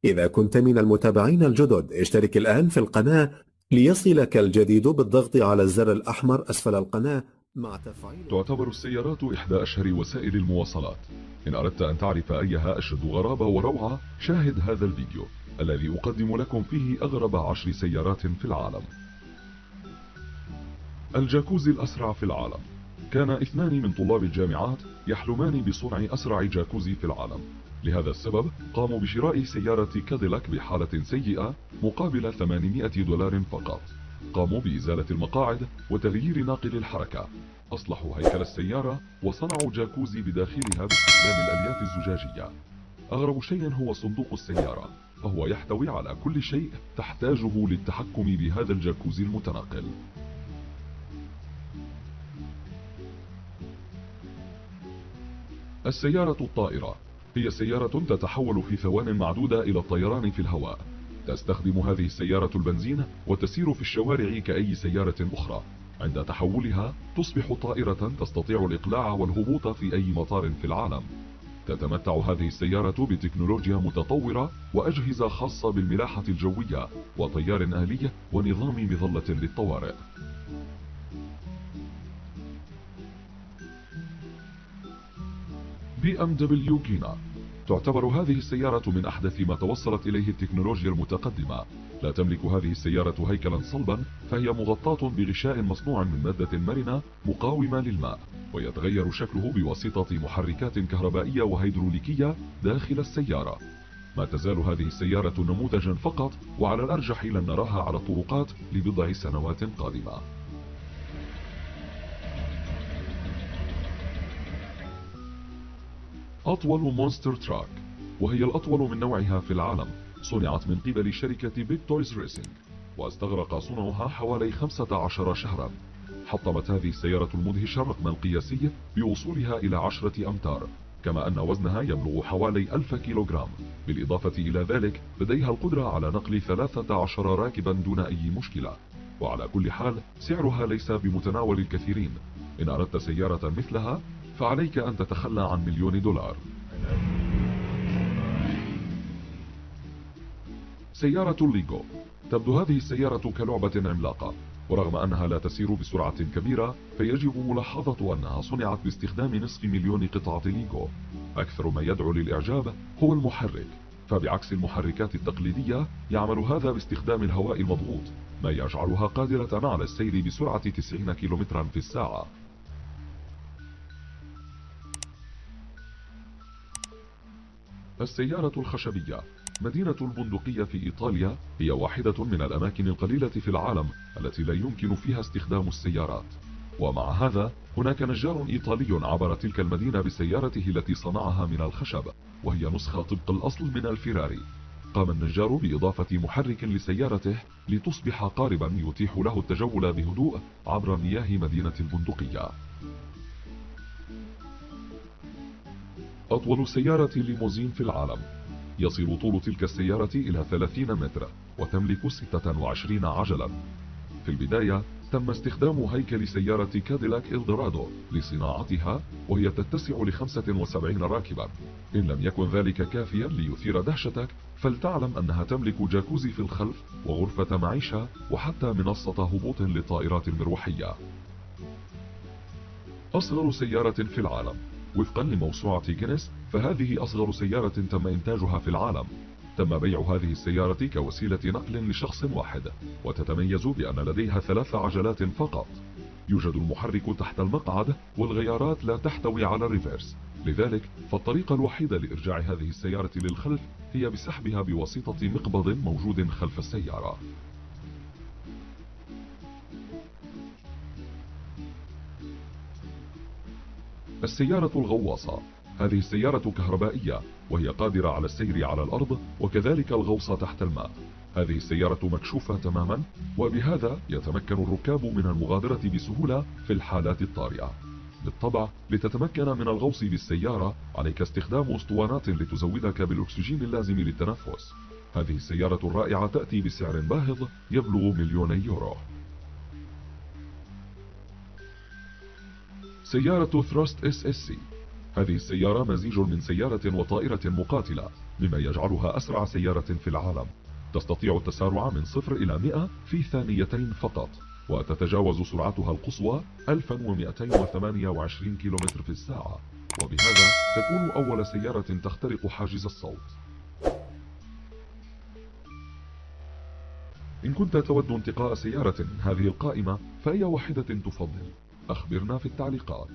إذا كنت من المتابعين الجدد اشترك الآن في القناة ليصلك الجديد بالضغط على الزر الأحمر أسفل القناة مع تفعيل. تعتبر السيارات إحدى أشهر وسائل المواصلات. إن أردت أن تعرف أيها أشد غرابة وروعة شاهد هذا الفيديو الذي أقدم لكم فيه أغرب 10 سيارات في العالم. الجاكوزي الأسرع في العالم. كان 2 من طلاب الجامعات يحلمان بصنع أسرع جاكوزي في العالم. لهذا السبب قاموا بشراء سيارة كاديلاك بحالة سيئة مقابل $800 فقط. قاموا بإزالة المقاعد وتغيير ناقل الحركة. أصلحوا هيكل السيارة وصنعوا جاكوزي بداخلها باستخدام الألياف الزجاجية. أغرب شيء هو صندوق السيارة، فهو يحتوي على كل شيء تحتاجه للتحكم بهذا الجاكوزي المتنقل. السيارة الطائرة هي سيارة تتحول في ثوان معدودة إلى الطيران في الهواء. تستخدم هذه السيارة البنزين وتسير في الشوارع كأي سيارة أخرى. عند تحولها تصبح طائرة تستطيع الإقلاع والهبوط في أي مطار في العالم. تتمتع هذه السيارة بتكنولوجيا متطورة وأجهزة خاصة بالملاحة الجوية وطيار آلي ونظام مظلة للطوارئ. BMW كينا. تعتبر هذه السيارة من أحدث ما توصلت إليه التكنولوجيا المتقدمة. لا تملك هذه السيارة هيكلا صلبا، فهي مغطاة بغشاء مصنوع من مادة مرنة مقاومة للماء، ويتغير شكله بواسطة محركات كهربائية وهيدروليكية داخل السيارة. ما تزال هذه السيارة نموذجا فقط، وعلى الأرجح لن نراها على الطرقات لبضع سنوات قادمة. أطول مونستر تراك، وهي الأطول من نوعها في العالم. صنعت من قبل شركة بيج تويز ريسينج، واستغرق صنعها حوالي 15 شهرا. حطمت هذه السيارة المدهشة الرقم القياسي بوصولها إلى 10 أمتار، كما أن وزنها يبلغ حوالي 1000 كيلوغرام. بالإضافة إلى ذلك لديها القدرة على نقل 13 راكبا دون أي مشكلة. وعلى كل حال سعرها ليس بمتناول الكثيرين. إن أردت سيارة مثلها فعليك أن تتخلى عن $1,000,000. سيارة الليجو. تبدو هذه السيارة كلعبة عملاقة، ورغم أنها لا تسير بسرعة كبيرة فيجب ملاحظة أنها صنعت باستخدام نصف مليون قطعة ليجو. أكثر ما يدعو للإعجاب هو المحرك، فبعكس المحركات التقليدية يعمل هذا باستخدام الهواء المضغوط، ما يجعلها قادرة على السير بسرعة 90 كيلومترا في الساعة. السيارة الخشبية. مدينة البندقية في إيطاليا هي واحدة من الأماكن القليلة في العالم التي لا يمكن فيها استخدام السيارات. ومع هذا هناك نجار إيطالي عبر تلك المدينة بسيارته التي صنعها من الخشب، وهي نسخة طبق الأصل من الفيراري. قام النجار بإضافة محرك لسيارته لتصبح قاربا يتيح له التجول بهدوء عبر مياه مدينة البندقية. أطول سيارة ليموزين في العالم. يصل طول تلك السيارة إلى 30 متر، وتملك 26 عجلا. في البداية تم استخدام هيكل سيارة كاديلاك إلدورادو لصناعتها، وهي تتسع ل75 راكبا. إن لم يكن ذلك كافيا ليثير دهشتك، فلتعلم أنها تملك جاكوزي في الخلف وغرفة معيشة وحتى منصة هبوط للطائرات المروحية. أصغر سيارة في العالم. وفقا لموسوعة جينيس فهذه أصغر سيارة تم إنتاجها في العالم. تم بيع هذه السيارة كوسيلة نقل لشخص واحد، وتتميز بأن لديها 3 عجلات فقط. يوجد المحرك تحت المقعد، والغيارات لا تحتوي على الريفيرس. لذلك فالطريقة الوحيدة لإرجاع هذه السيارة للخلف هي بسحبها بواسطة مقبض موجود خلف السيارة. السيارة الغواصة. هذه السيارة كهربائية، وهي قادرة على السير على الأرض وكذلك الغوص تحت الماء. هذه السيارة مكشوفة تماما، وبهذا يتمكن الركاب من المغادرة بسهولة في الحالات الطارئة. بالطبع لتتمكن من الغوص بالسيارة عليك استخدام أسطوانات لتزودك بالأكسجين اللازم للتنفس. هذه السيارة الرائعة تأتي بسعر باهظ يبلغ $1,000,000. سيارة ثراست SSC. هذه السيارة مزيج من سيارة وطائرة مقاتلة. مما يجعلها أسرع سيارة في العالم. تستطيع التسارع من 0 إلى 100 في ثانيتين فقط، وتتجاوز سرعتها القصوى 1228 كيلومتر في الساعة، وبهذا تكون أول سيارة تخترق حاجز الصوت. إن كنت تود انتقاء سيارة من هذه القائمة فأي واحدة تفضل؟ أخبرنا في التعليقات.